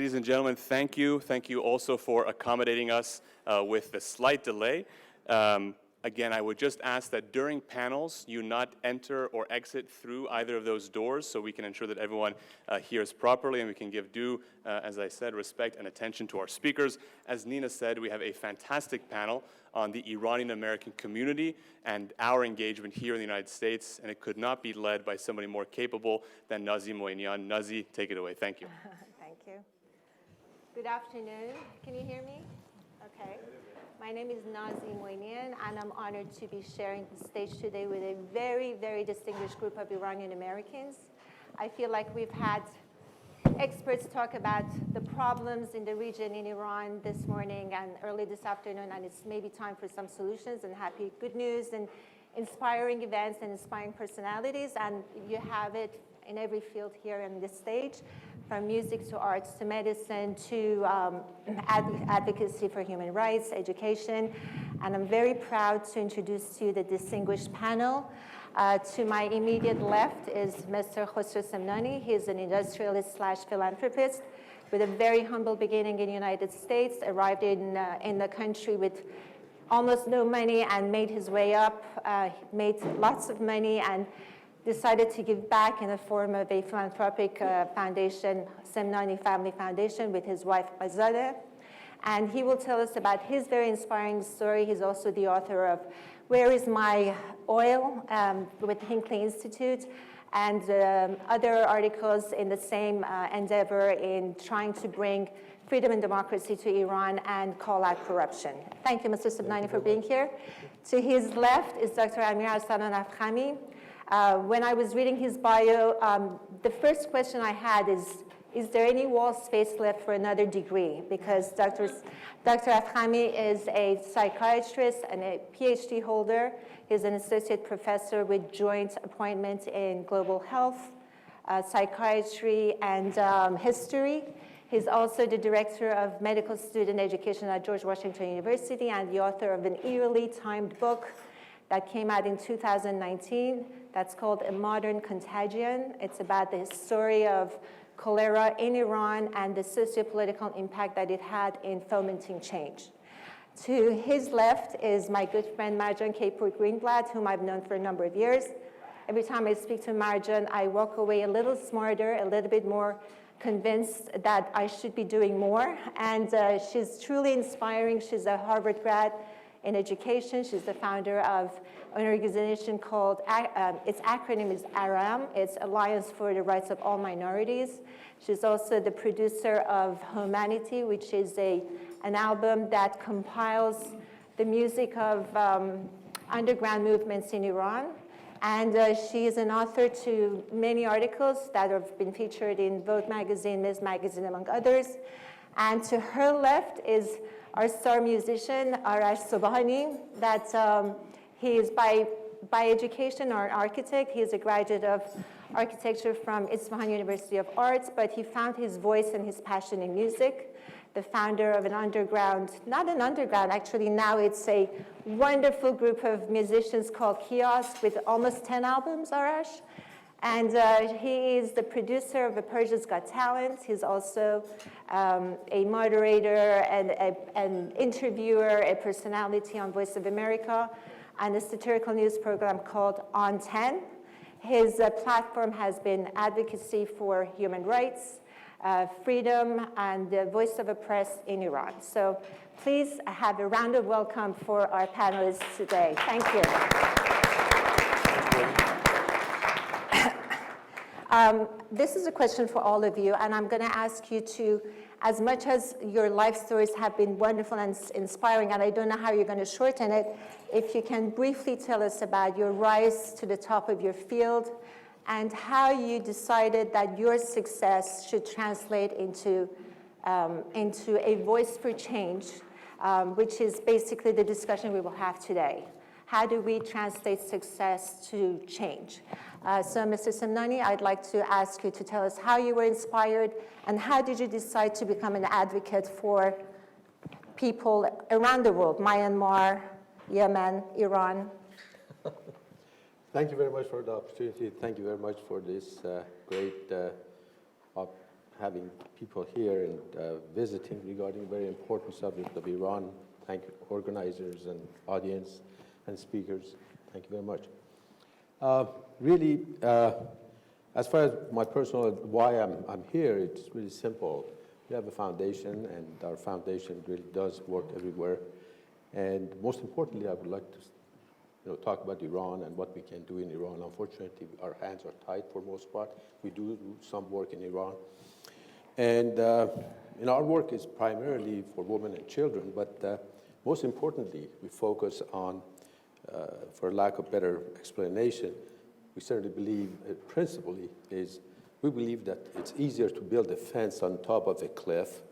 Ladies and gentlemen, thank you. Thank you also for accommodating us with the slight delay. Again, I would just ask that during panels, you not enter or exit through either of those doors so we can ensure that everyone hears properly and we can give due, as I said, respect and attention to our speakers. As Nina said, we have a fantastic panel on the Iranian American community and our engagement here in the United States, and it could not be led by somebody more capable than Nazee Moinian. Nazee, take it away. Thank you. Thank you. Good afternoon. Can you hear me? Okay. My name is Nazee Moinian, and I'm honored to be sharing the stage today with a very, very distinguished group of Iranian Americans. I feel like we've had experts talk about the problems in the region in Iran this morning and early this afternoon, and it's maybe time for some solutions and happy good news and inspiring events and inspiring personalities, and you have it in every field here on this stage, from music to arts to medicine to advocacy for human rights, education. And I'm very proud to introduce to you the distinguished panel. To my immediate left is Mr. Khosrow Semnani. He's an industrialist / philanthropist with a very humble beginning in the United States, arrived in the country with almost no money and made his way up, made lots of money, and decided to give back in the form of a philanthropic foundation, Semnani Family Foundation, with his wife, Azadeh. And he will tell us about his very inspiring story. He's also the author of Where is My Oil with Hinckley Institute, and other articles in the same endeavor in trying to bring freedom and democracy to Iran and call out corruption. Thank you, Mr. Sobhani, for being here. To his left is Dr. Amir Afkhami. When I was reading his bio, the first question I had is there any wall space left for another degree? Because Dr. Afkhami is a psychiatrist and a PhD holder. He's an associate professor with joint appointment in global health, psychiatry, and history. He's also the director of medical student education at George Washington University and the author of an eerily timed book that came out in 2019 that's called A Modern Contagion. It's about the story of cholera in Iran and the socio-political impact that it had in fomenting change. To his left is my good friend Marjan Keypour Greenblatt, whom I've known for a number of years. Every time I speak to Marjan, I walk away a little smarter, a little bit more convinced that I should be doing more. And she's truly inspiring. She's a Harvard grad in education. She's the founder of an organization called, its acronym is ARAM. It's Alliance for the Rights of All Minorities. She's also the producer of Humanity, which is an album that compiles the music of underground movements in Iran. And she is an author to many articles that have been featured in Vogue magazine, Ms. Magazine, among others. And to her left is our star musician, Arash Sobhani, that he is by education an architect. He is a graduate of architecture from Isfahan University of Arts, but he found his voice and his passion in music. The founder of an underground, not an underground, actually now it's a wonderful group of musicians called Kiosk with almost 10 albums, Arash. And he is the producer of Persia's Got Talent. He's also a moderator and an interviewer, a personality on Voice of America, and a satirical news program called On 10. His platform has been advocacy for human rights, freedom, and the voice of oppressed in Iran. So please have a round of welcome for our panelists today. Thank you. This is a question for all of you, and I'm going to ask you to, as much as your life stories have been wonderful and inspiring, and I don't know how you're going to shorten it, if you can briefly tell us about your rise to the top of your field and how you decided that your success should translate into a voice for change, which is basically the discussion we will have today. How do we translate success to change? So, Mr. Semnani, I'd like to ask you to tell us how you were inspired and how did you decide to become an advocate for people around the world, Myanmar, Yemen, Iran. Thank you very much for the opportunity. Thank you very much for this great having people here and visiting regarding very important subject of Iran. Thank you, organizers and audience and speakers. Thank you very much. Really, as far as my personal why I'm here, it's really simple. We have a foundation, and our foundation really does work everywhere. And most importantly, I would like to talk about Iran and what we can do in Iran. Unfortunately, our hands are tied for most part. We do some work in Iran. And our work is primarily for women and children, but most importantly, we focus on, for lack of better explanation, we certainly believe, principally, we believe that it's easier to build a fence on top of a cliff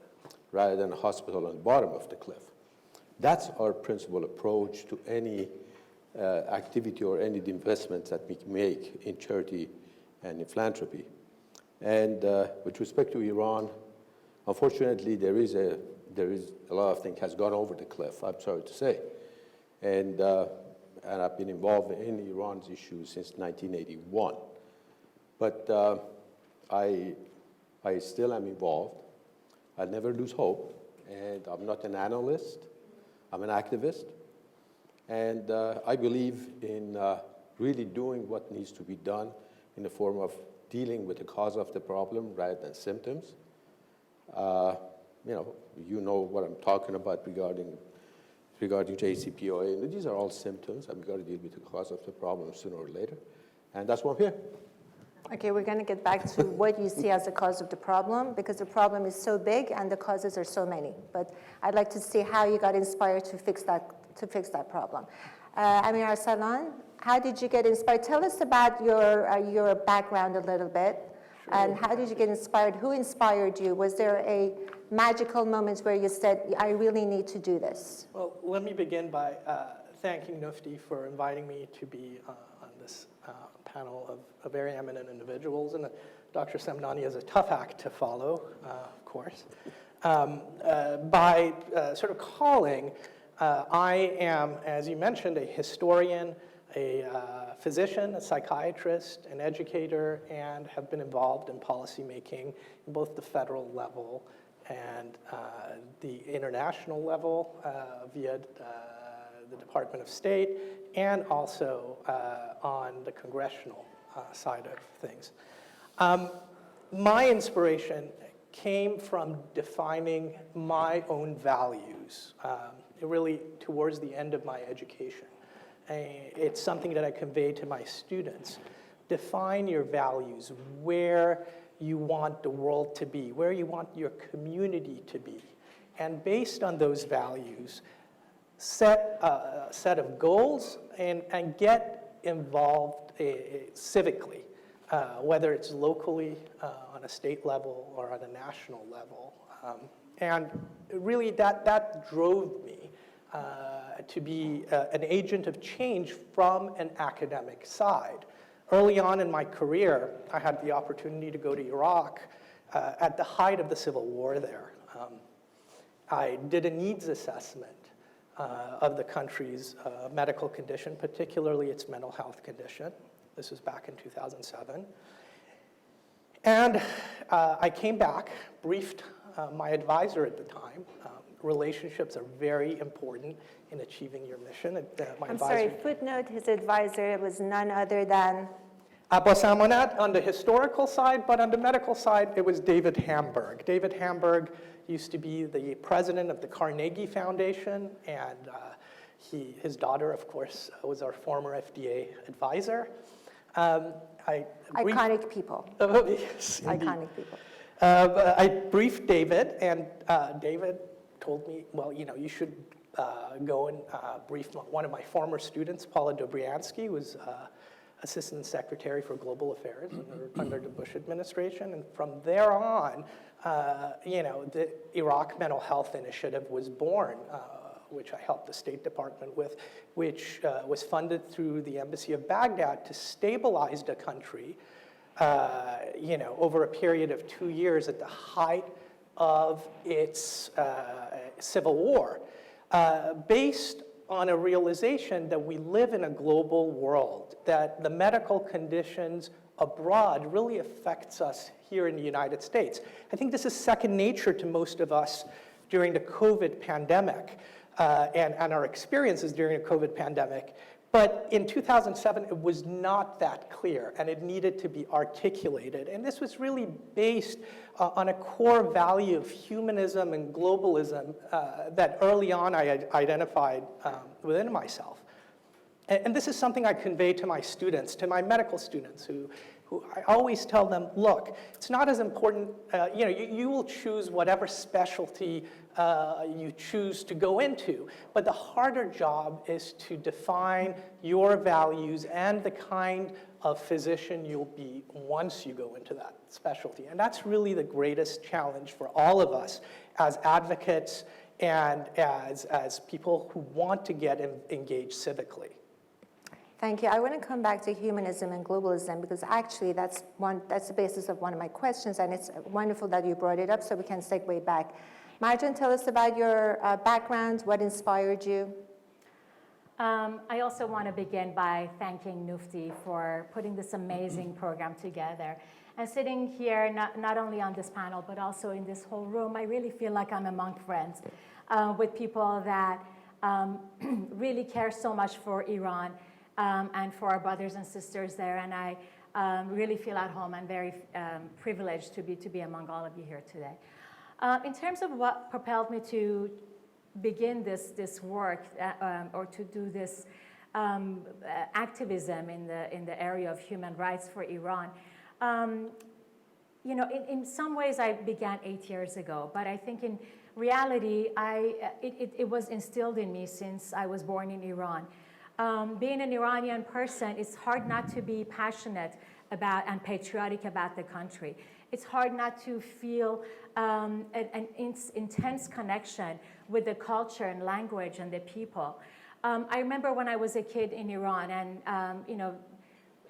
rather than a hospital on the bottom of the cliff. That's our principal approach to any activity or any investments that we make in charity and in philanthropy. And with respect to Iran, unfortunately, there is a lot of things has gone over the cliff, I'm sorry to say. And I've been involved in Iran's issues since 1981. But I still am involved. I'll never lose hope. And I'm not an analyst. I'm an activist. And I believe in really doing what needs to be done in the form of dealing with the cause of the problem rather than symptoms. You know what I'm talking about regarding JCPOA. And these are all symptoms. I've got to deal with the cause of the problem sooner or later. And that's why I'm here. Okay, we're going to get back to what you see as the cause of the problem, because the problem is so big and the causes are so many. But I'd like to see how you got inspired to fix that problem. Amir Arsalan, how did you get inspired? Tell us about your background a little bit. Sure. And how did you get inspired? Who inspired you? Was there a magical moment where you said, I really need to do this? Well, let me begin by thanking NUFDI for inviting me to be on this panel of very eminent individuals. And Dr. Semnani is a tough act to follow, of course. By sort of calling, I am, as you mentioned, a historian, a physician, a psychiatrist, an educator, and have been involved in policy making in both the federal level and the international level via the Department of State, and also on the congressional side of things. My inspiration came from defining my own values, really towards the end of my education. It's something that I convey to my students. Define your values, where you want the world to be, where you want your community to be. And based on those values, set a set of goals and get involved civically, whether it's locally on a state level or on a national level. And really that drove me to be an agent of change from an academic side. Early on in my career, I had the opportunity to go to Iraq at the height of the civil war there. I did a needs assessment of the country's medical condition, particularly its mental health condition. This was back in 2007. And I came back, briefed my advisor at the time. Relationships are very important in achieving your mission. I'm sorry, footnote, his advisor was none other than? Abbas Amonat on the historical side, but on the medical side, it was David Hamburg. David Hamburg used to be the president of the Carnegie Foundation, and his daughter, of course, was our former FDA advisor. Iconic people. Yes, iconic people. I briefed David, and David told me, well, you should go and brief one of my former students, Paula Dobriansky, who was Assistant Secretary for Global Affairs under the Bush administration. And from there on, the Iraq Mental Health Initiative was born, which I helped the State Department with, which was funded through the Embassy of Baghdad to stabilize the country, over a period of 2 years at the height of its civil war, based on a realization that we live in a global world, that the medical conditions abroad really affects us here in the United States. I think this is second nature to most of us during the COVID pandemic and our experiences during the COVID pandemic. But in 2007, it was not that clear, and it needed to be articulated. And this was really based on a core value of humanism and globalism that early on I identified within myself. And this is something I convey to my students, to my medical students, who I always tell them, look, it's not as important, you will choose whatever specialty you choose to go into, but the harder job is to define your values and the kind of physician you'll be once you go into that specialty. And that's really the greatest challenge for all of us as advocates and as people who want to get engaged civically. Thank you. I want to come back to humanism and globalism because actually that's the basis of one of my questions, and it's wonderful that you brought it up so we can segue back. Marjan, tell us about your background, what inspired you? I also want to begin by thanking NUFDI for putting this amazing program together. And sitting here, not only on this panel, but also in this whole room, I really feel like I'm among friends with people that really care so much for Iran and for our brothers and sisters there. And I really feel at home. I'm very privileged to be among all of you here today. In terms of what propelled me to begin this work or to do this activism in the area of human rights for Iran, in some ways I began 8 years ago, but I think in reality it was instilled in me since I was born in Iran. Being an Iranian person, it's hard not to be passionate about and patriotic about the country. It's hard not to feel an intense connection with the culture and language and the people. I remember when I was a kid in Iran, and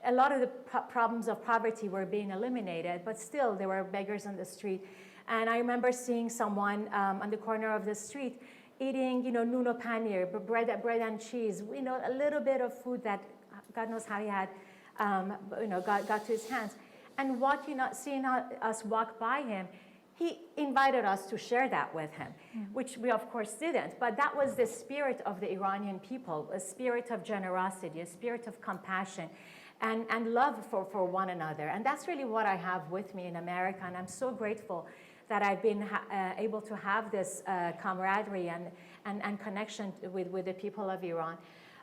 a lot of the problems of poverty were being eliminated, but still there were beggars on the street. And I remember seeing someone on the corner of the street eating, nuno paneer, bread and cheese, a little bit of food that God knows how he had, got to his hands. And seeing us walk by him, he invited us to share that with him, which we of course didn't. But that was the spirit of the Iranian people, a spirit of generosity, a spirit of compassion, and love for one another. And that's really what I have with me in America. And I'm so grateful that I've been able to have this camaraderie and connection with the people of Iran.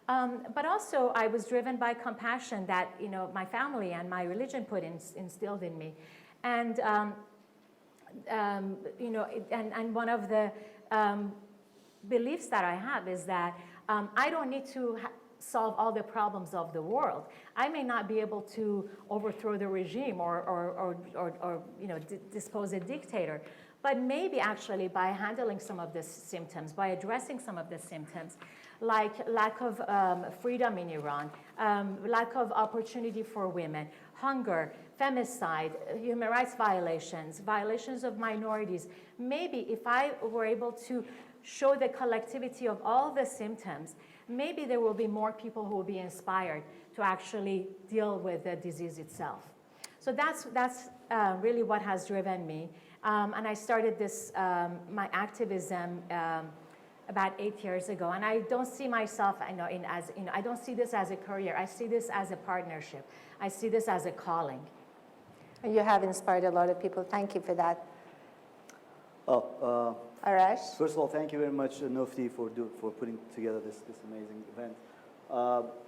But also, I was driven by compassion that my family and my religion instilled in me, and and one of the beliefs that I have is that I don't need to solve all the problems of the world. I may not be able to overthrow the regime or dispose a dictator, but maybe actually by handling some of the symptoms, by addressing some of the symptoms, like lack of freedom in Iran, lack of opportunity for women, hunger, femicide, human rights violations of minorities. Maybe if I were able to show the collectivity of all the symptoms, maybe there will be more people who will be inspired to actually deal with the disease itself. So that's really what has driven me. And I started this, my activism about 8 years ago. And I don't see myself, I don't see this as a career. I see this as a partnership. I see this as a calling. You have inspired a lot of people. Thank you for that. Arash? First of all, thank you very much, NUFDI, for putting together this amazing event.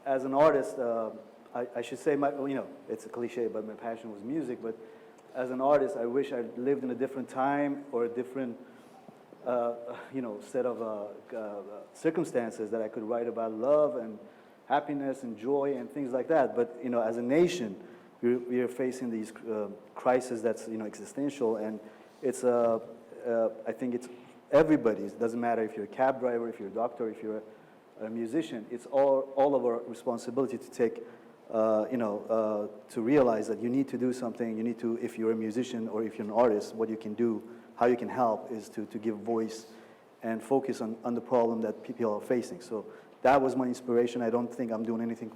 As an artist, I should say, it's a cliche, but my passion was music. But as an artist, I wish I lived in a different time or a different, set of circumstances that I could write about love and happiness and joy and things like that. But as a nation, we are facing these crises that's existential, and it's I think it's everybody's. It doesn't matter if you're a cab driver, if you're a doctor, if you're a musician. It's all of our responsibility to take, to realize that you need to do something. You need to, if you're a musician or if you're an artist, what you can do, how you can help is to give voice and focus on the problem that people are facing. So that was my inspiration. I don't think I'm doing anything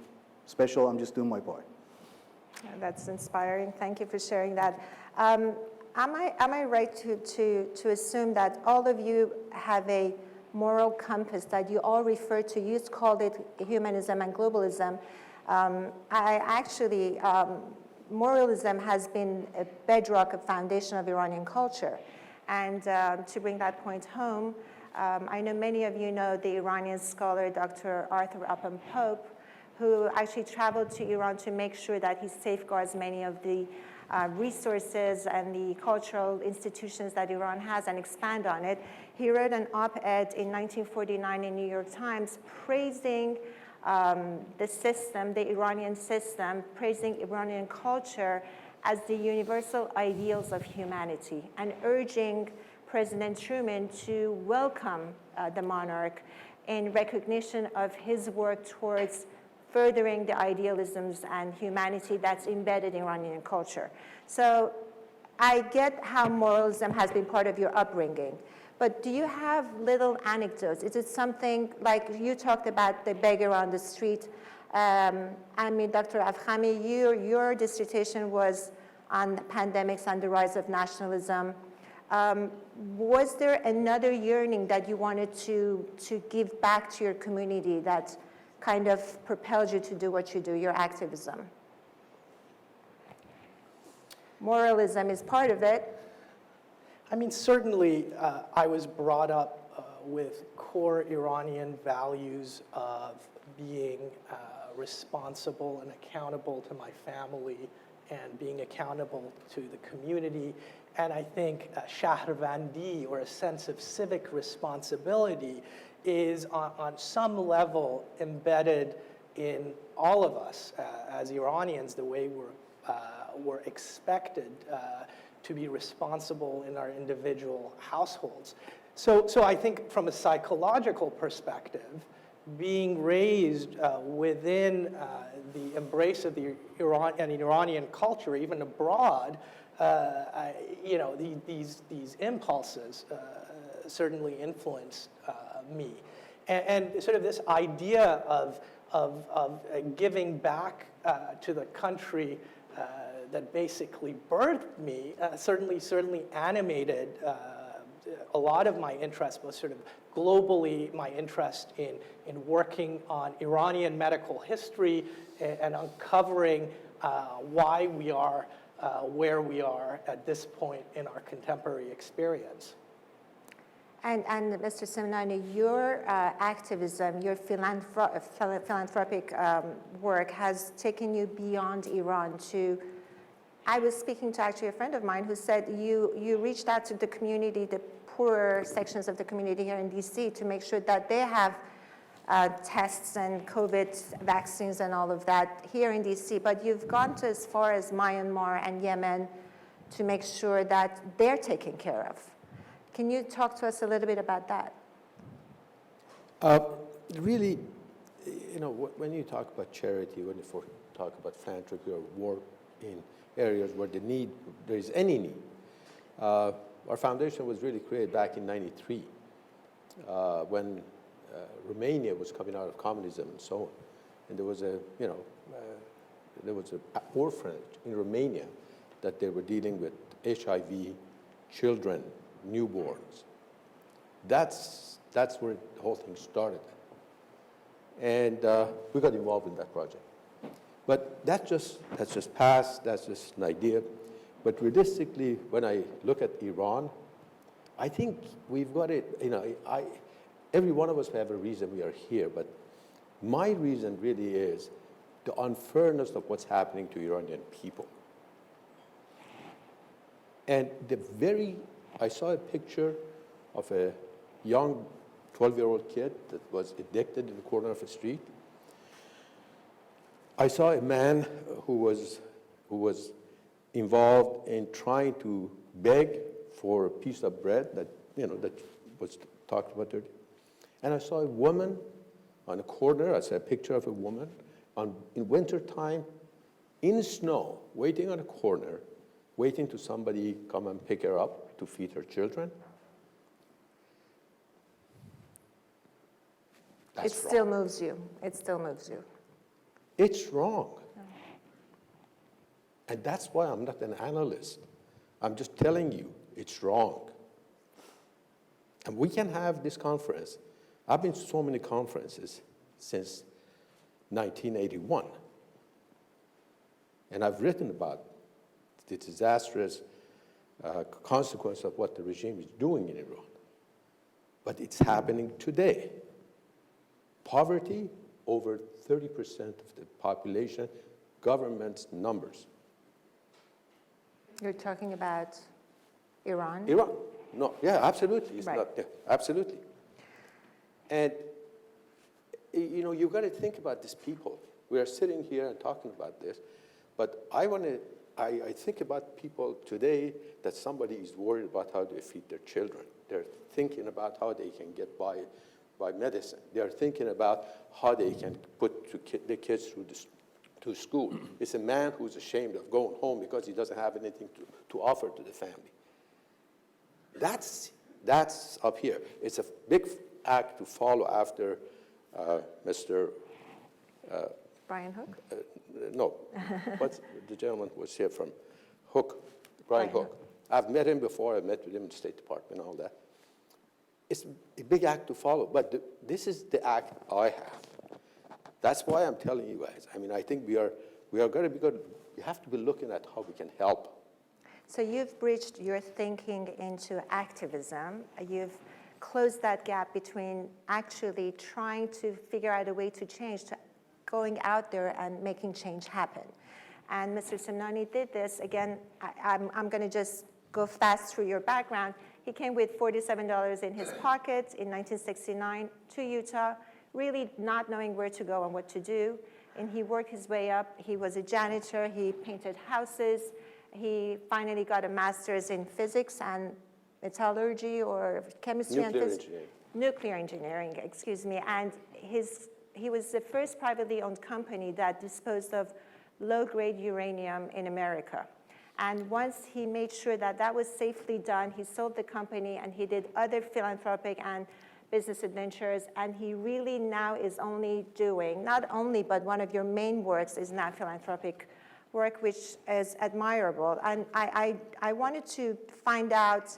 special. I'm just doing my part. That's inspiring. Thank you for sharing that. Am I right to assume that all of you have a moral compass that you all refer to? You called it humanism and globalism. Moralism has been a bedrock, a foundation of Iranian culture. And to bring that point home, I know many of you know the Iranian scholar, Dr. Arthur Upham Pope, who actually traveled to Iran to make sure that he safeguards many of the resources and the cultural institutions that Iran has and expand on it. He wrote an op-ed in 1949 in New York Times praising the system, the Iranian system, praising Iranian culture as the universal ideals of humanity and urging President Truman to welcome the monarch in recognition of his work towards furthering the idealisms and humanity that's embedded in Iranian culture. So I get how moralism has been part of your upbringing, but do you have little anecdotes? Is it something like you talked about the beggar on the street? I mean, Dr. Afkhami, your dissertation was on pandemics and the rise of nationalism. Was there another yearning that you wanted to give back to your community that kind of propelled you to do what you do, your activism? Moralism is part of it. I mean, certainly I was brought up with core Iranian values of being responsible and accountable to my family and being accountable to the community. And I think shahrvandi, or a sense of civic responsibility, is on some level embedded in all of us as Iranians, the way we're expected to be responsible in our individual households. So I think from a psychological perspective, being raised within the embrace of the Iranian culture, even abroad, these impulses certainly influenced me. And sort of this idea of giving back to the country that basically birthed me certainly animated a lot of my interest, but sort of globally my interest in working on Iranian medical history and uncovering why we are where we are at this point in our contemporary experience. And Mr. Semnani, your activism, your philanthropic work has taken you beyond Iran to, I was speaking to actually a friend of mine who said you reached out to the community, the poorer sections of the community here in DC, to make sure that they have tests and COVID vaccines and all of that here in DC, but you've gone to as far as Myanmar and Yemen to make sure that they're taken care of. Can you talk to us a little bit about that? Really, when you talk about charity, when you talk about philanthropy or work in areas where there is any need, our foundation was really created back in '93 when Romania was coming out of communism and so on, and there was an orphanage in Romania that they were dealing with HIV children, newborns. That's where the whole thing started, and we got involved in that project. But that's just past. That's just an idea. But realistically, when I look at Iran, I think we've got it. Every one of us have a reason we are here, but my reason really is the unfairness of what's happening to Iranian people. And I saw a picture of a young 12-year-old kid that was addicted in the corner of a street. I saw a man who was involved in trying to beg for a piece of bread that was talked about earlier. And I saw a woman on a corner. I saw a picture of a woman in wintertime in snow, waiting on a corner, waiting to somebody come and pick her up to feed her children. That's wrong. Still moves you. It still moves you. It's wrong. And that's why I'm not an analyst. I'm just telling you it's wrong. And we can have this conference. I've been to so many conferences since 1981. And I've written about the disastrous consequence of what the regime is doing in Iran. But it's happening today. Poverty, over 30% of the population, government's numbers. You're talking about Iran? Iran. No, yeah, absolutely. It's Right. not, yeah, absolutely. And, you know, you've got to think about these people. We are sitting here and talking about this, but I think about people today that somebody is worried about how they feed their children. They're thinking about how they can get by medicine. They're thinking about how they can put the kids through to school. It's a man who's ashamed of going home because he doesn't have anything to offer to the family. That's up here. It's a big act to follow after Mr. Brian Hook? No, what's the gentleman who was here from Hook, Brian Hook. I've met him before. I met with him in the State Department and all that. It's a big act to follow, but this is the act I have. That's why I'm telling you guys. I mean, I think we are going to be good. We have to be looking at how we can help. So you've bridged your thinking into activism. You've closed that gap between actually trying to figure out a way to change to going out there and making change happen. And Mr. Semnani did this. Again, I'm going to just go fast through your background. He came with $47 in his pocket in 1969 to Utah, really not knowing where to go and what to do. And he worked his way up. He was a janitor. He painted houses. He finally got a master's in physics and metallurgy or chemistry and physics. Nuclear engineering, excuse me. And he was the first privately owned company that disposed of low-grade uranium in America. And once he made sure that that was safely done, he sold the company and he did other philanthropic and business adventures. And he really now is only doing, not only, but one of your main works is now philanthropic work, which is admirable. And I wanted to find out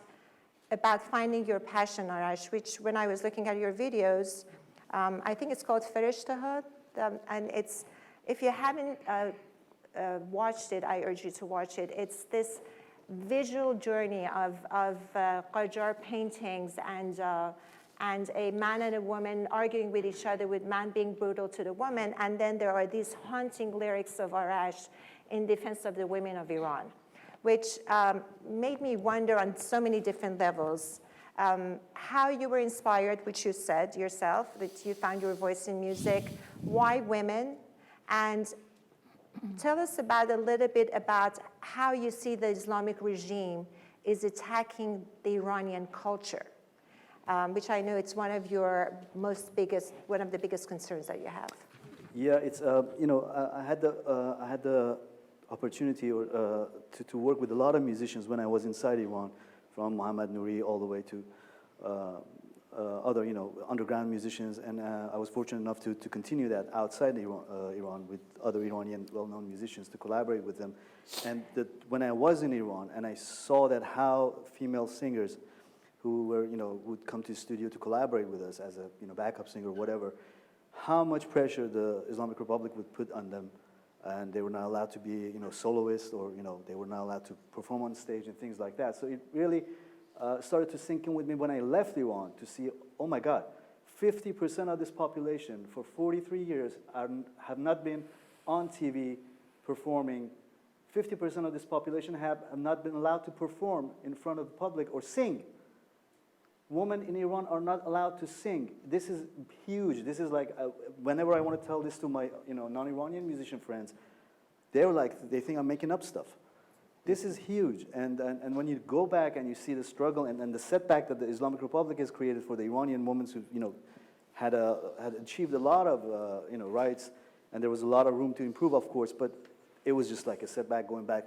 about finding your passion, Arash, which when I was looking at your videos, I think it's called Ferishtahad. And it's, if you haven't watched it, I urge you to watch it. It's this visual journey of Qajar paintings and a man and a woman arguing with each other, with man being brutal to the woman. And then there are these haunting lyrics of Arash in defense of the women of Iran, which made me wonder on so many different levels how you were inspired, which you said yourself, that you found your voice in music, why women, and tell us about a little bit about how you see the Islamic regime is attacking the Iranian culture, which I know it's one of the biggest concerns that you have. Yeah, it's you know, I had the opportunity to work with a lot of musicians when I was inside Iran, from Mohammad Nouri all the way to other, you know, underground musicians, and I was fortunate enough to continue that outside Iran with other Iranian well-known musicians, to collaborate with them. And when I was in Iran and I saw that how female singers who were, you know, would come to the studio to collaborate with us as a, you know, backup singer or whatever, how much pressure the Islamic Republic would put on them, and they were not allowed to be, you know, soloists, or, you know, they were not allowed to perform on stage and things like that. So it really started to sink in with me when I left Iran to see, oh my God, 50% of this population for 43 years have not been on TV performing. 50% of this population have not been allowed to perform in front of the public or sing. Women in Iran are not allowed to sing. This is huge. This is like, whenever I want to tell this to my, you know, non-Iranian musician friends, they're like, they think I'm making up stuff. This is huge. And when you go back and you see the struggle and the setback that the Islamic Republic has created for the Iranian women who, you know, had achieved a lot of, you know, rights, and there was a lot of room to improve, of course, but it was just like a setback going back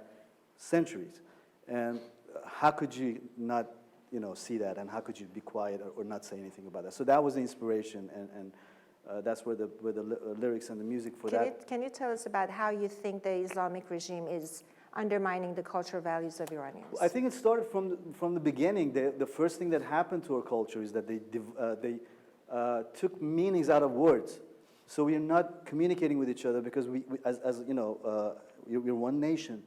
centuries. And how could you not, you know, see that, and how could you be quiet or not say anything about that? So that was the inspiration, and that's where the lyrics and the music for that. Can you tell us about how you think the Islamic regime is undermining the cultural values of Iranians? I think it started from the beginning. The first thing that happened to our culture is that they took meanings out of words. So we are not communicating with each other because as you know, we're one nation,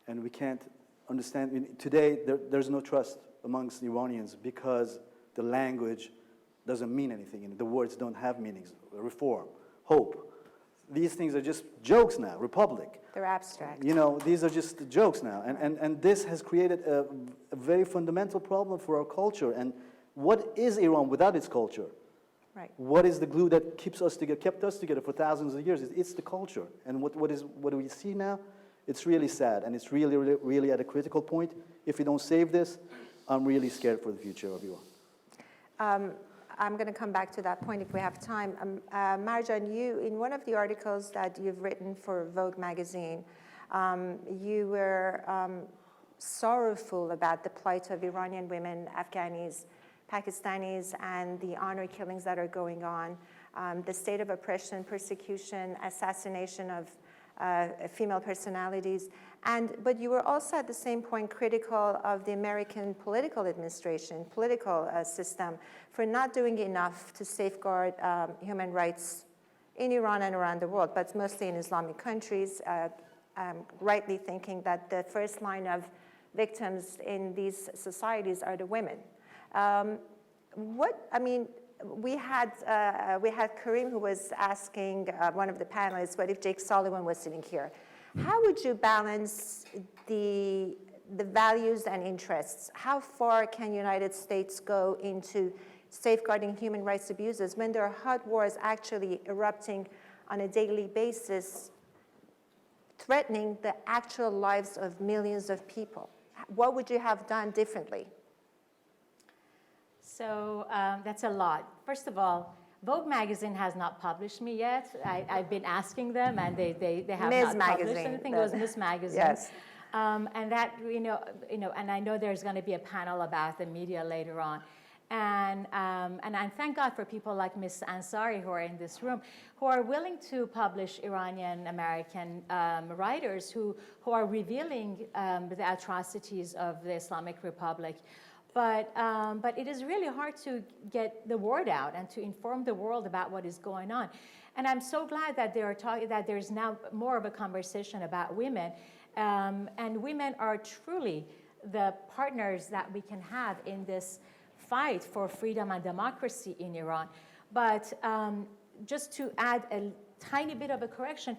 and we can't understand. Today, there's no trust amongst Iranians because the language doesn't mean anything, and the words don't have meanings. Reform, hope. These things are just jokes now. Republic. They're abstract. You know, these are just jokes now. And this has created a very fundamental problem for our culture. And what is Iran without its culture? Right. What is the glue that kept us together for thousands of years? It's the culture. And what do we see now? It's really sad. And it's really at a critical point. If we don't save this, I'm really scared for the future of Iran. I'm going to come back to that point if we have time. Marjan, you, in one of the articles that you've written for Vogue magazine, you were sorrowful about the plight of Iranian women, Afghanis, Pakistanis, and the honor killings that are going on, the state of oppression, persecution, assassination of female personalities. But you were also at the same point critical of the American political administration, political system, for not doing enough to safeguard human rights in Iran and around the world, but mostly in Islamic countries, rightly thinking that the first line of victims in these societies are the women. We had Kareem who was asking one of the panelists, what if Jake Sullivan was sitting here? How would you balance the values and interests? How far can United States go into safeguarding human rights abuses when there are hot wars actually erupting on a daily basis, threatening the actual lives of millions of people? What would you have done differently? So that's a lot. First of all, Vogue magazine has not published me yet. I've been asking them, and they have Ms. not magazine, published anything. It was Miss Magazine. Yes. And that and I know there's going to be a panel about the media later on. And I thank God for people like Ms. Ansari who are in this room, who are willing to publish Iranian American writers who are revealing the atrocities of the Islamic Republic. But it is really hard to get the word out and to inform the world about what is going on. And I'm so glad that that there's now more of a conversation about women. And women are truly the partners that we can have in this fight for freedom and democracy in Iran. But just to add a tiny bit of a correction,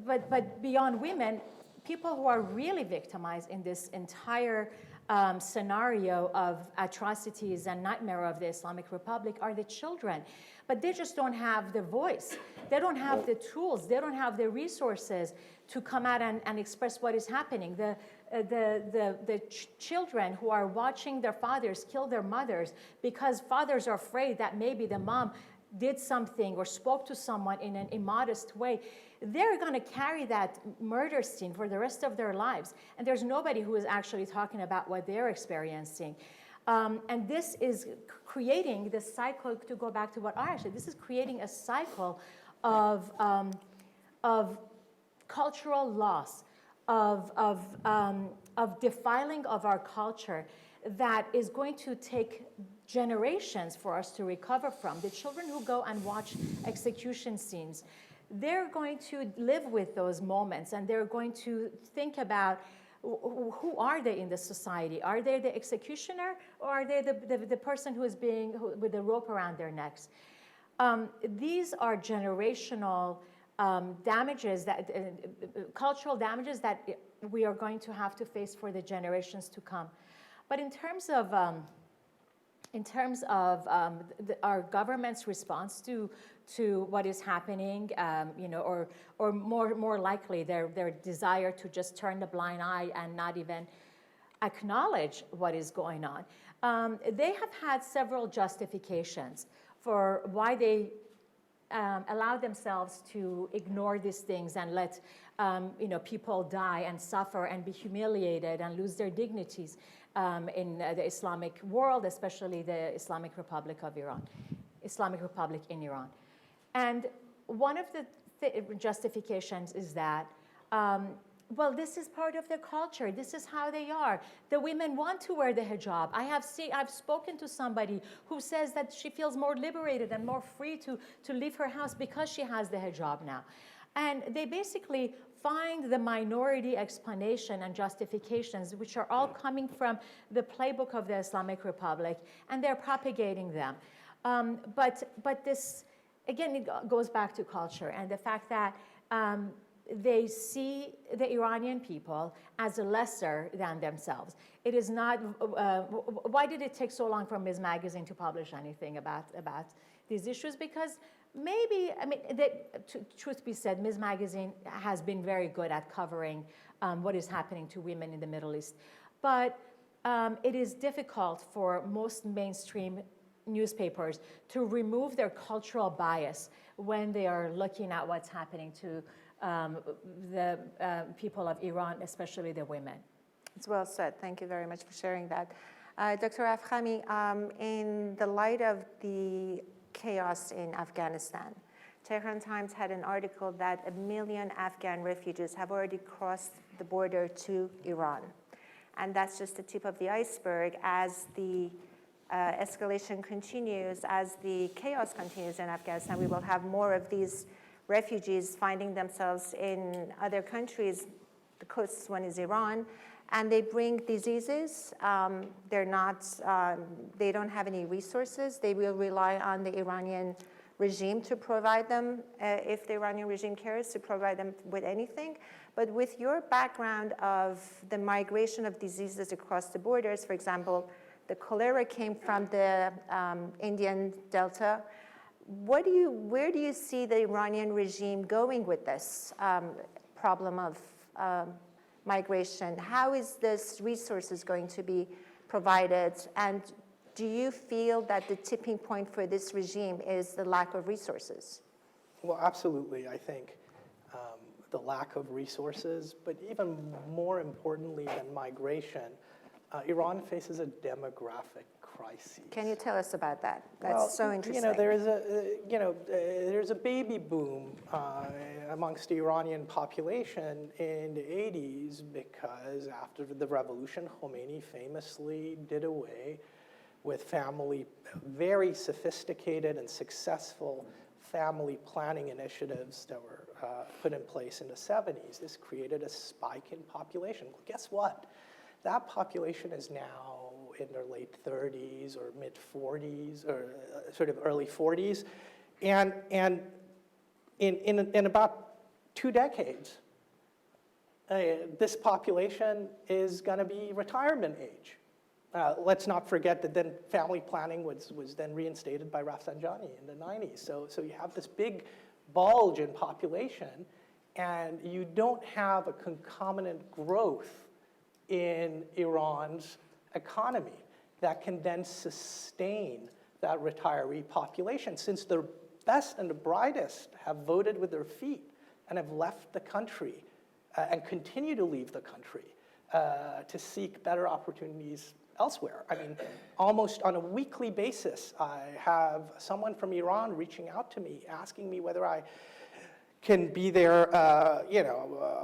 but beyond women, people who are really victimized in this entire scenario of atrocities and nightmare of the Islamic Republic are the children. But they just don't have the voice. They don't have the tools. They don't have the resources to come out and express what is happening. The children who are watching their fathers kill their mothers because fathers are afraid that maybe the mom did something or spoke to someone in an immodest way, they're going to carry that murder scene for the rest of their lives. And there's nobody who is actually talking about what they're experiencing. And this is creating this cycle, to go back to what Arash said, this is creating a cycle of cultural loss, of defiling of our culture that is going to take generations for us to recover from. The children who go and watch execution scenes, they're going to live with those moments, and they're going to think about who are they in the society? Are they the executioner, or are they the person who is with the rope around their necks? These are generational damages, cultural damages that we are going to have to face for the generations to come. But in terms of our government's response to what is happening, or more likely their desire to just turn the blind eye and not even acknowledge what is going on, they have had several justifications for why they allow themselves to ignore these things and let people die and suffer and be humiliated and lose their dignities in the Islamic world, especially the Islamic Republic of Iran, Islamic Republic in Iran. And one of the justifications is that well, this is part of their culture. This is how they are. The women want to wear the hijab. I've spoken to somebody who says that she feels more liberated and more free to leave her house because she has the hijab now. And they basically find the minority explanation and justifications, which are all coming from the playbook of the Islamic Republic, and they're propagating them. But this, again, it goes back to culture and the fact that they see the Iranian people as lesser than themselves. It is not, why did it take so long for Ms. Magazine to publish anything about these issues? Because maybe, I mean, truth be said, Ms. Magazine has been very good at covering what is happening to women in the Middle East. But it is difficult for most mainstream newspapers to remove their cultural bias when they are looking at what's happening to the people of Iran, especially the women. It's well said. Thank you very much for sharing that. Dr. Afkhami, in the light of the chaos in Afghanistan, Tehran Times had an article that 1 million Afghan refugees have already crossed the border to Iran. And that's just the tip of the iceberg. As the escalation continues, as the chaos continues in Afghanistan, we will have more of these refugees finding themselves in other countries. The closest one is Iran, and they bring diseases. They don't have any resources. They will rely on the Iranian regime to provide them, if the Iranian regime cares to provide them with anything. But with your background of the migration of diseases across the borders, for example, the cholera came from the Indian Delta. Where do you see the Iranian regime going with this problem of migration? How is this resources going to be provided? And do you feel that the tipping point for this regime is the lack of resources? Well, absolutely, I think the lack of resources, but even more importantly than migration, Iran faces a demographic crisis. Can you tell us about that? That's so interesting. There's a baby boom amongst the Iranian population in the 80s because after the revolution, Khomeini famously did away with very sophisticated and successful family planning initiatives that were put in place in the 70s. This created a spike in population. Well, guess what? That population is now in their late 30s or mid 40s or sort of early 40s. And in about 2 decades, this population is going to be retirement age. Let's not forget that then family planning was then reinstated by Rafsanjani in the 90s. So you have this big bulge in population, and you don't have a concomitant growth in Iran's economy that can then sustain that retiree population, since the best and the brightest have voted with their feet and have left the country and continue to leave the country to seek better opportunities elsewhere. I mean, almost on a weekly basis, I have someone from Iran reaching out to me, asking me whether I can be their,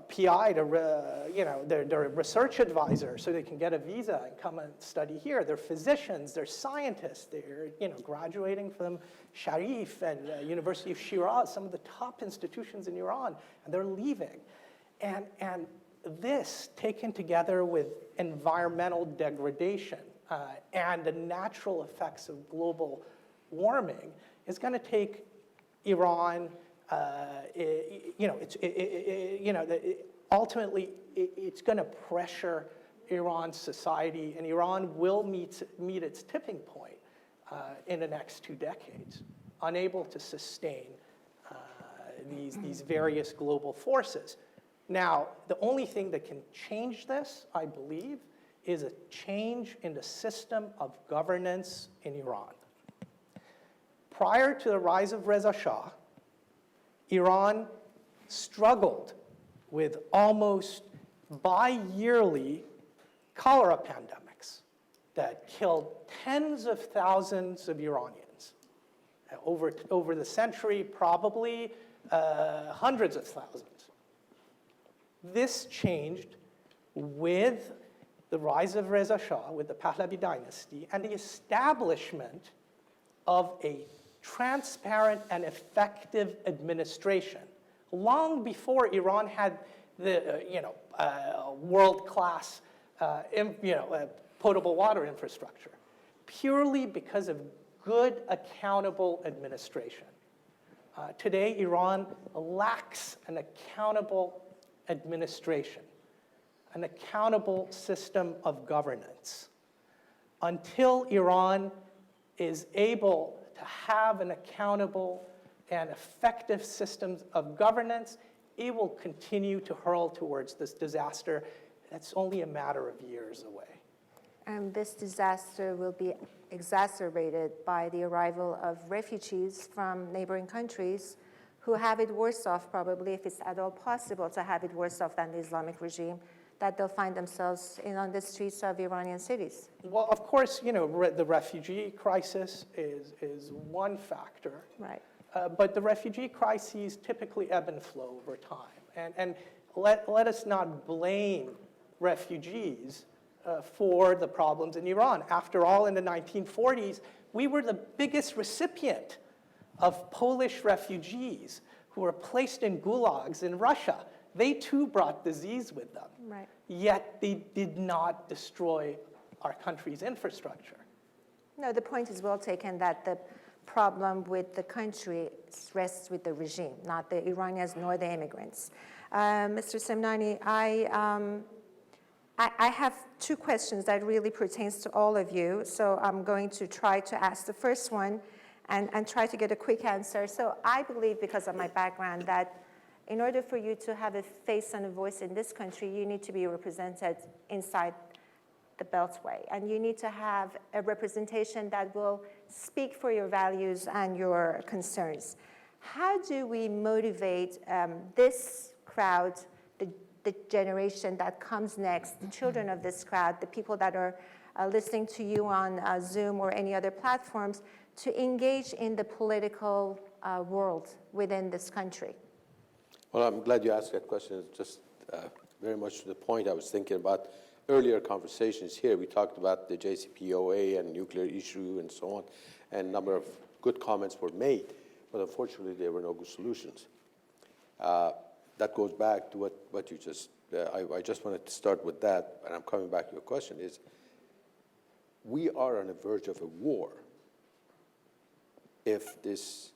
PI, their research advisor, so they can get a visa and come and study here. They're physicians, they're scientists, they're graduating from Sharif and University of Shiraz, some of the top institutions in Iran, and they're leaving. And this, taken together with environmental degradation and the natural effects of global warming, is going to take Iran. Ultimately, it's going to pressure Iran's society, and Iran will meet its tipping point in the next 2 decades, unable to sustain these various global forces. Now, the only thing that can change this, I believe, is a change in the system of governance in Iran. Prior to the rise of Reza Shah, Iran struggled with almost bi-yearly cholera pandemics that killed tens of thousands of Iranians. Over the century, probably hundreds of thousands. This changed with the rise of Reza Shah, with the Pahlavi dynasty, and the establishment of a transparent and effective administration. Long before Iran had the world-class potable water infrastructure, purely because of good, accountable administration. Today, Iran lacks an accountable administration, an accountable system of governance. Until Iran is able to have an accountable and effective system of governance, it will continue to hurl towards this disaster that's only a matter of years away. And this disaster will be exacerbated by the arrival of refugees from neighboring countries who have it worse off, probably, if it's at all possible to have it worse off than the Islamic regime, that they'll find themselves on the streets of Iranian cities. Well, of course, the refugee crisis is one factor. Right. But the refugee crises typically ebb and flow over time. And let us not blame refugees for the problems in Iran. After all, in the 1940s, we were the biggest recipient of Polish refugees who were placed in gulags in Russia. They too brought disease with them. Right. Yet they did not destroy our country's infrastructure. No, the point is well taken that the problem with the country rests with the regime, not the Iranians nor the immigrants. Mr. Semnani, I have two questions that really pertains to all of you, so I'm going to try to ask the first one and try to get a quick answer. So I believe, because of my background, that in order for you to have a face and a voice in this country, you need to be represented inside the Beltway, and you need to have a representation that will speak for your values and your concerns. How do we motivate this crowd, the generation that comes next, the children of this crowd, the people that are listening to you on Zoom or any other platforms, to engage in the political world within this country? Well, I'm glad you asked that question. It's just very much to the point. I was thinking about earlier conversations here. We talked about the JCPOA and nuclear issue and so on, and a number of good comments were made, but unfortunately there were no good solutions. That goes back to what you just, I just wanted to start with that, and I'm coming back to your question, is we are on the verge of a war if this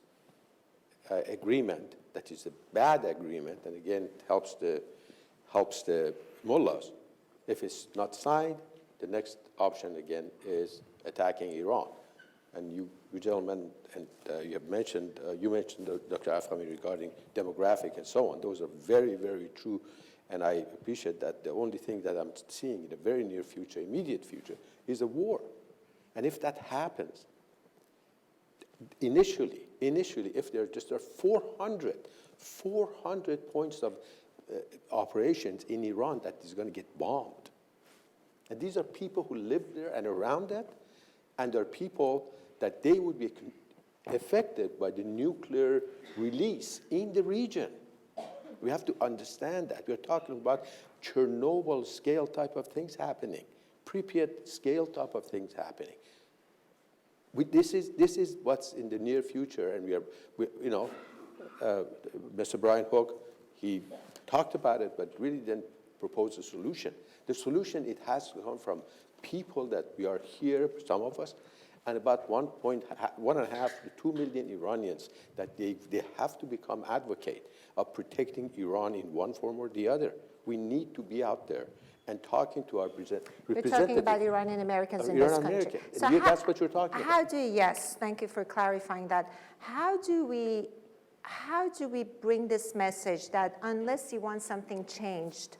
agreement, that is a bad agreement, and again, it helps the mullahs. If it's not signed, the next option again is attacking Iran. And you gentlemen, and you mentioned Dr. Afkhami regarding demographic and so on. Those are very, very true, and I appreciate that. The only thing that I'm seeing in the very near future, immediate future, is a war. And if that happens, initially, if there are 400 points of operations in Iran that is going to get bombed. And these are people who live there and around that, and they're people that they would be affected by the nuclear release in the region. We have to understand that. We're talking about Chernobyl scale type of things happening, Pripyat scale type of things happening. This is what's in the near future, and Mr. Brian Hook, he talked about it, but really didn't propose a solution. The solution, it has to come from people that we are here, some of us, and about 1.5 to 2 million Iranians that they have to become advocate of protecting Iran in one form or the other. We need to be out there and talking to our representatives. You're talking about Iranian Americans in this country. So that's what you're talking about. Yes, thank you for clarifying that. How do we bring this message that unless you want something changed,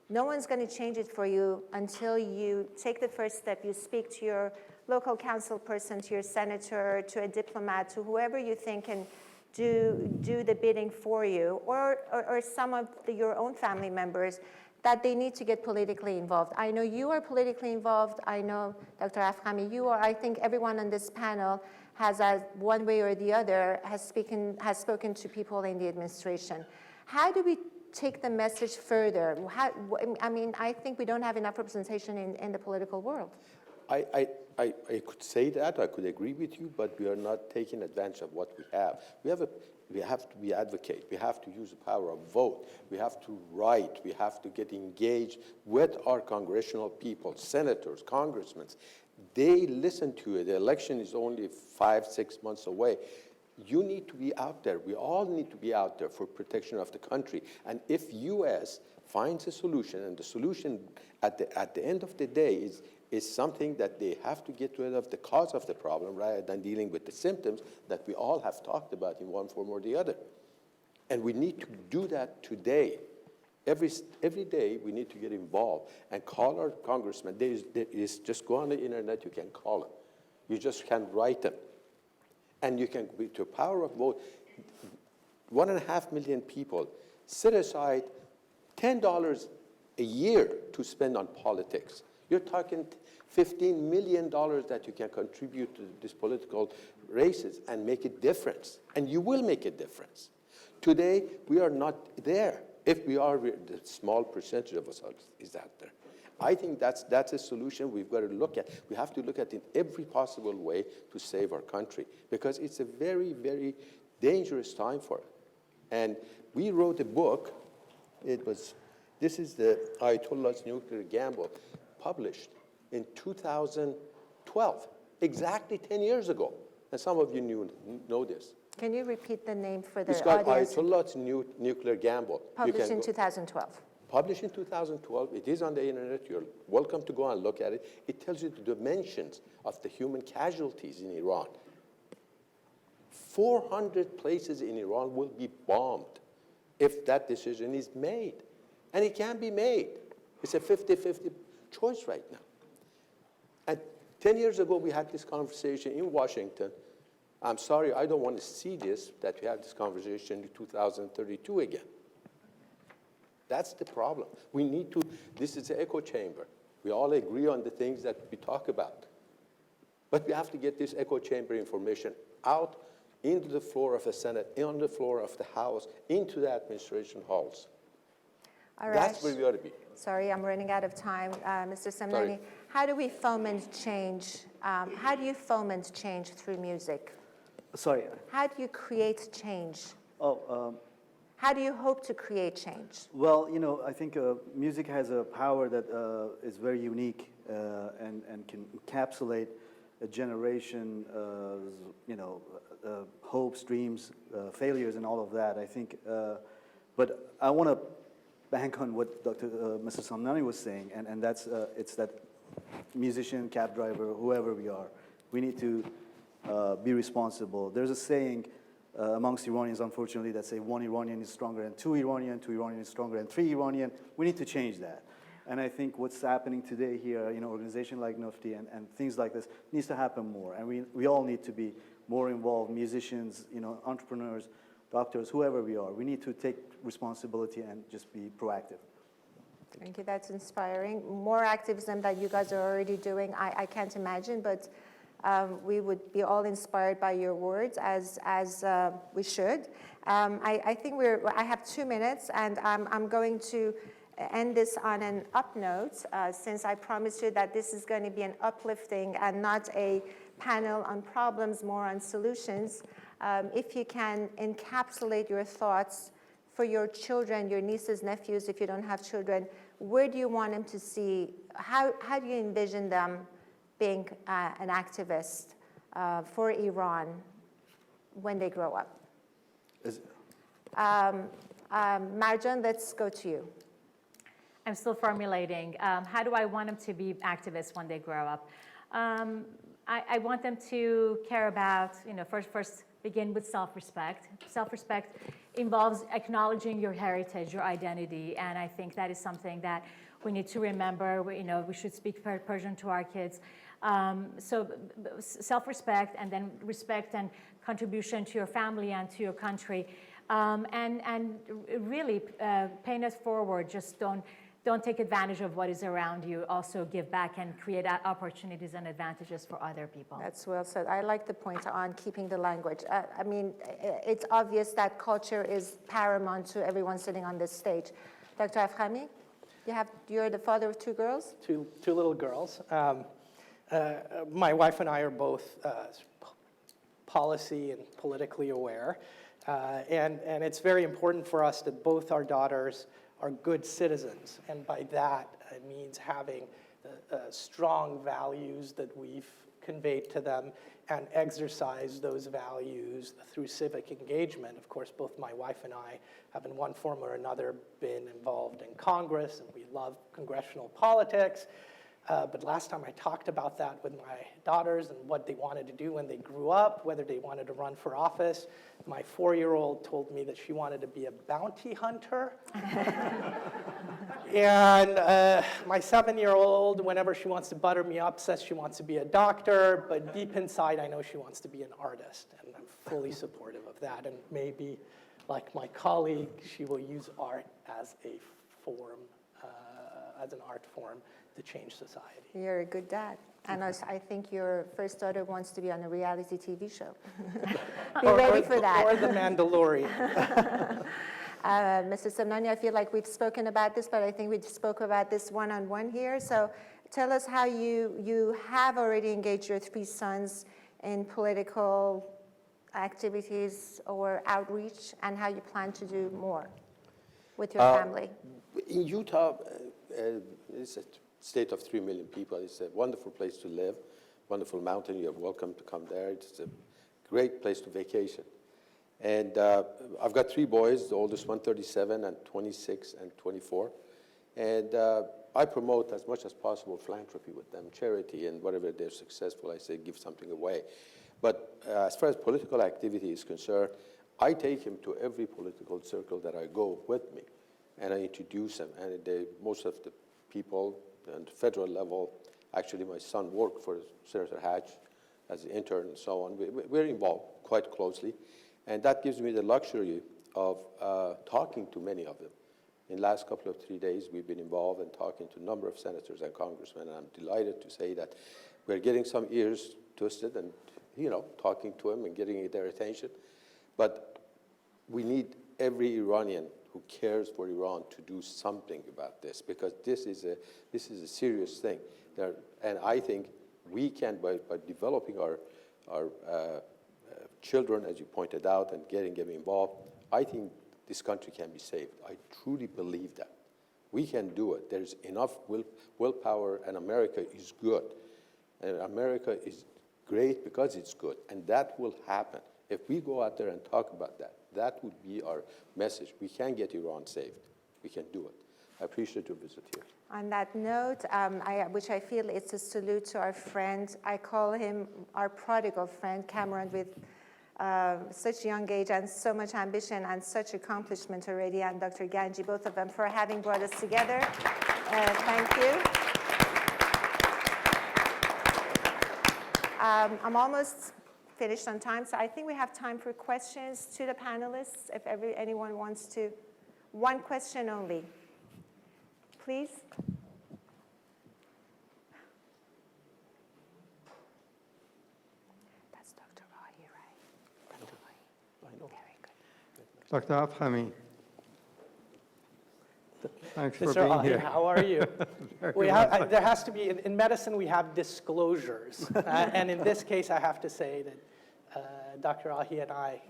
no one's going to change it for you until you take the first step, you speak to your local council person, to your senator, to a diplomat, to whoever you think can do the bidding for you, or some of your own family members, that they need to get politically involved. I know you are politically involved. I know, Dr. Afkhami, you are. I think everyone on this panel has, one way or the other, has spoken to people in the administration. How do we take the message further? I mean, I think we don't have enough representation in the political world. I could say that, I could agree with you, but we are not taking advantage of what we have. We have to be advocate. We have to use the power of vote. We have to write. We have to get engaged with our congressional people, senators, congressmen. They listen to it. The election is only 5-6 months away. You need to be out there. We all need to be out there for protection of the country. And if U.S. finds a solution, and the solution at the end of the day is something that they have to get rid of the cause of the problem rather than dealing with the symptoms that we all have talked about in one form or the other. And we need to do that today. Every day we need to get involved and call our congressmen. Just go on the internet, you can call them. You just can't write them. And you can, with your power of vote, 1.5 million people set aside $10 a year to spend on politics. You're talking $15 million that you can contribute to these political races and make a difference. And you will make a difference. Today, we are not there. If we are, the small percentage of us is out there. I think that's a solution we've got to look at. We have to look at it in every possible way to save our country, because it's a very, very dangerous time for it. And we wrote a book. This is the Ayatollah's Nuclear Gamble, published in 2012, exactly 10 years ago. And some of you know this. Can you repeat the name for the It's called audience? Ayatollah's Nuclear Gamble. Published in 2012. Published in 2012. It is on the internet. You're welcome to go and look at it. It tells you the dimensions of the human casualties in Iran. 400 places in Iran will be bombed if that decision is made. And it can be made. It's a 50-50 choice right now. And 10 years ago, we had this conversation in Washington. I'm sorry, I don't want to see this, that we have this conversation in 2032 again. That's the problem. We need to, this is an echo chamber. We all agree on the things that we talk about. But we have to get this echo chamber information out into the floor of the Senate, on the floor of the House, into the administration halls. Arash, that's where we ought to be. Sorry, I'm running out of time. Mr. Semnani, how do we foment change? How do you foment change through music? Sorry. How do you create change? How do you hope to create change? Well, you know, I think music has a power that is very unique and can encapsulate a generation, hopes, dreams, failures, and all of that. I think, but I want to bank on what Mr. Semnani was saying, and that's it's that musician, cab driver, whoever we are, we need to be responsible. There's a saying amongst Iranians, unfortunately, that say one Iranian is stronger than two Iranian is stronger than three Iranian. We need to change that. And I think what's happening today here, an organization like NUFDI and things like this needs to happen more. And we all need to be more involved, musicians, entrepreneurs, doctors, whoever we are. We need to take responsibility and just be proactive. Thank you, that's inspiring. More activism that you guys are already doing, I can't imagine, but we would be all inspired by your words, as we should. I think I have 2 minutes, and I'm going to end this on an up note, since I promised you that this is going to be an uplifting and not a panel on problems, more on solutions. If you can encapsulate your thoughts for your children, your nieces, nephews, if you don't have children, where do you want them to see, how do you envision them being an activist for Iran when they grow up? Marjan, let's go to you. I'm still formulating. How do I want them to be activists when they grow up? I want them to care about, first begin with self-respect. Self-respect involves acknowledging your heritage, your identity, and I think that is something that we need to remember. We should speak Persian to our kids. So self-respect, and then respect and contribution to your family and to your country, and really paying us forward. Just don't don't take advantage of what is around you. Also give back and create opportunities and advantages for other people. That's well said. I like the point on keeping the language. I mean, it's obvious that culture is paramount to everyone sitting on this stage. Dr. Afkhami, you're the father of 2 girls? Two little girls. My wife and I are both policy and politically aware. And it's very important for us that both our daughters are good citizens. And by that, it means having strong values that we've conveyed to them and exercise those values through civic engagement. Of course, both my wife and I have in one form or another been involved in Congress, and we love congressional politics. But last time I talked about that with my daughters and what they wanted to do when they grew up, whether they wanted to run for office. My 4-year-old told me that she wanted to be a bounty hunter. And my 7-year-old, whenever she wants to butter me up, says she wants to be a doctor. But deep inside, I know she wants to be an artist. And I'm fully supportive of that. And maybe, like my colleague, she will use art as a form, as an art form, to change society. You're a good dad. And I think your first daughter wants to be on a reality TV show. Be ready for that. Or The Mandalorian. Mr. Semnani, I feel like we've spoken about this, but I think we spoke about this one-on-one here. So tell us how you have already engaged your 3 sons in political activities or outreach, and how you plan to do more with your family. In Utah, it's a state of 3 million people. It's a wonderful place to live, wonderful mountain. You're welcome to come there. It's a great place to vacation. And I've got 3 boys, the oldest one 37 and 26 and 24. And I promote as much as possible philanthropy with them, charity, and whatever they're successful, I say give something away. But as far as political activity is concerned, I take him to every political circle that I go with me, and I introduce them. And most of the people at the federal level, actually my son worked for Senator Hatch as an intern and so on. We're involved quite closely. And that gives me the luxury of talking to many of them. In the last couple of 3 days, we've been involved in talking to a number of senators and congressmen, and I'm delighted to say that we're getting some ears twisted and, talking to them and getting their attention. But we need every Iranian who cares for Iran to do something about this, because this is a serious thing. And I think we can, by developing our children, as you pointed out, and getting them involved, I think this country can be saved. I truly believe that. We can do it. There's enough willpower, and America is good. And America is great because it's good, and that will happen. If we go out there and talk about that, that would be our message. We can get Iran saved. We can do it. I appreciate your visit here. On that note, which I feel it's a salute to our friend, I call him our prodigal friend, Cameron, with such young age and so much ambition and such accomplishment already, and Dr. Ganji, both of them, for having brought us together. Thank you. I'm almost finished on time, so I think we have time for questions to the panelists, if anyone wants to. One question only. Please. That's Dr. Rahi, right? Dr. Rahi. Very good. Dr. Afkhami, thanks for Mr. being Ahi, here. how are you? There has to be, in medicine, we have disclosures. And in this case, I have to say that Dr. Ahi and I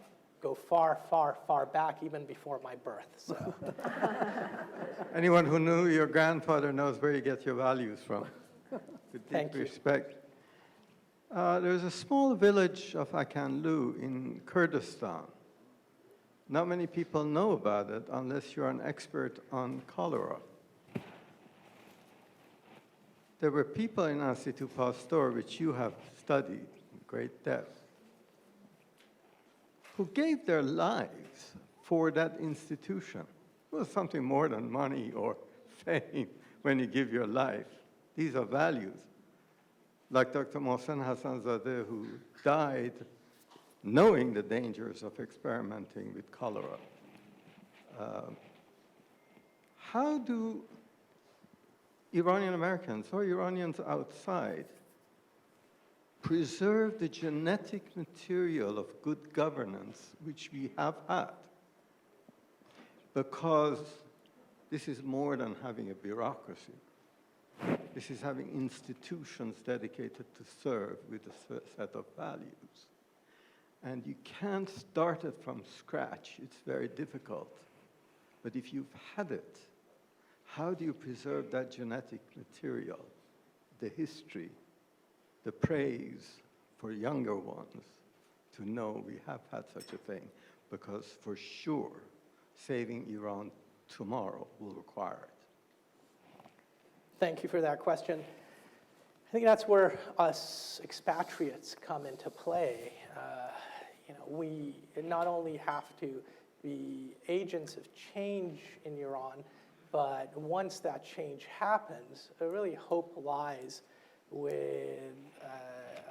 go far, far, far back, even before my birth. So. Anyone who knew your grandfather knows where you get your values from. With Thank deep you. respect. There's a small village of Akanlu in Kurdistan. Not many people know about it unless you're an expert on cholera. There were people in Institut Pasteur, which you have studied in great depth, who gave their lives for that institution. It was something more than money or fame when you give your life. These are values. Like Dr. Mohsen Hassanzadeh, who died knowing the dangers of experimenting with cholera. How do Iranian Americans or Iranians outside preserve the genetic material of good governance which we have had, because this is more than having a bureaucracy. This is having institutions dedicated to serve with a set of values. And you can't start it from scratch. It's very difficult. But if you've had it, how do you preserve that genetic material, the history, the praise for younger ones to know we have had such a thing? Because for sure, saving Iran tomorrow will require it. Thank you for that question. I think that's where us expatriates come into play. We not only have to be agents of change in Iran, but once that change happens, really hope lies with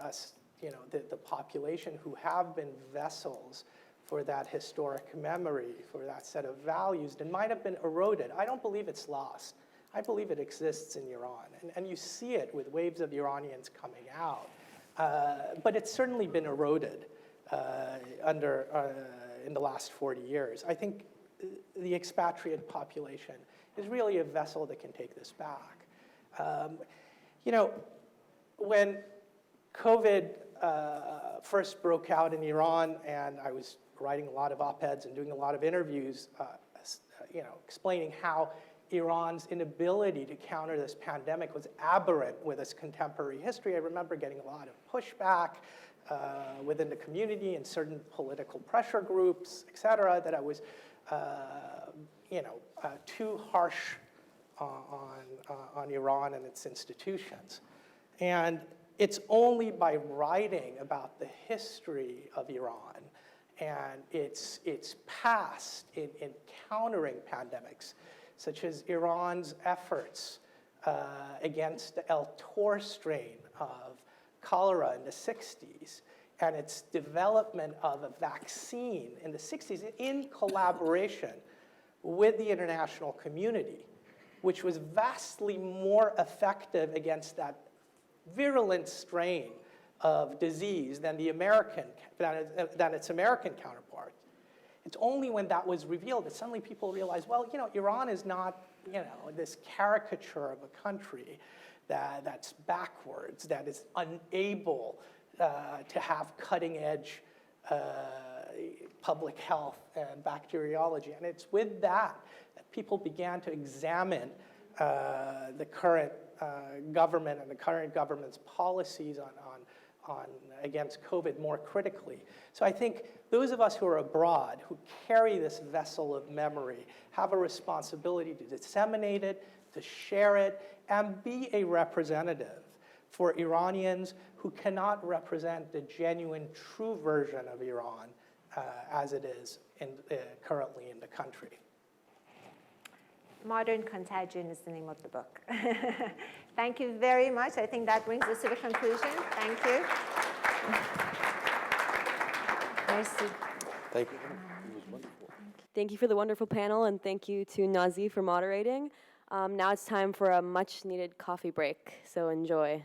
us, the population who have been vessels for that historic memory, for that set of values that might have been eroded. I don't believe it's lost. I believe it exists in Iran. And you see it with waves of Iranians coming out. But it's certainly been eroded in the last 40 years. I think the expatriate population is really a vessel that can take this back. When COVID first broke out in Iran, and I was writing a lot of op-eds and doing a lot of interviews, explaining how Iran's inability to counter this pandemic was aberrant with its contemporary history. I remember getting a lot of pushback within the community and certain political pressure groups, et cetera, that I was, too harsh on Iran and its institutions. And it's only by writing about the history of Iran and its past in countering pandemics, such as Iran's efforts against the El Tor strain of cholera in the 60s, and its development of a vaccine in the 60s in collaboration with the international community, which was vastly more effective against that virulent strain of disease than its American counterpart. It's only when that was revealed that suddenly people realized, well, Iran is not, this caricature of a country that's backwards, that is unable to have cutting-edge public health and bacteriology. And it's with that people began to examine the current government and the current government's policies against COVID more critically. So I think those of us who are abroad, who carry this vessel of memory, have a responsibility to disseminate it, to share it, and be a representative for Iranians who cannot represent the genuine, true version of Iran as it is currently in the country. Modern Contagion is the name of the book. Thank you very much. I think that brings us to the conclusion. Thank you. Thank you. It was wonderful. Thank you for the wonderful panel, and thank you to Nazee for moderating. Now it's time for a much-needed coffee break, so enjoy.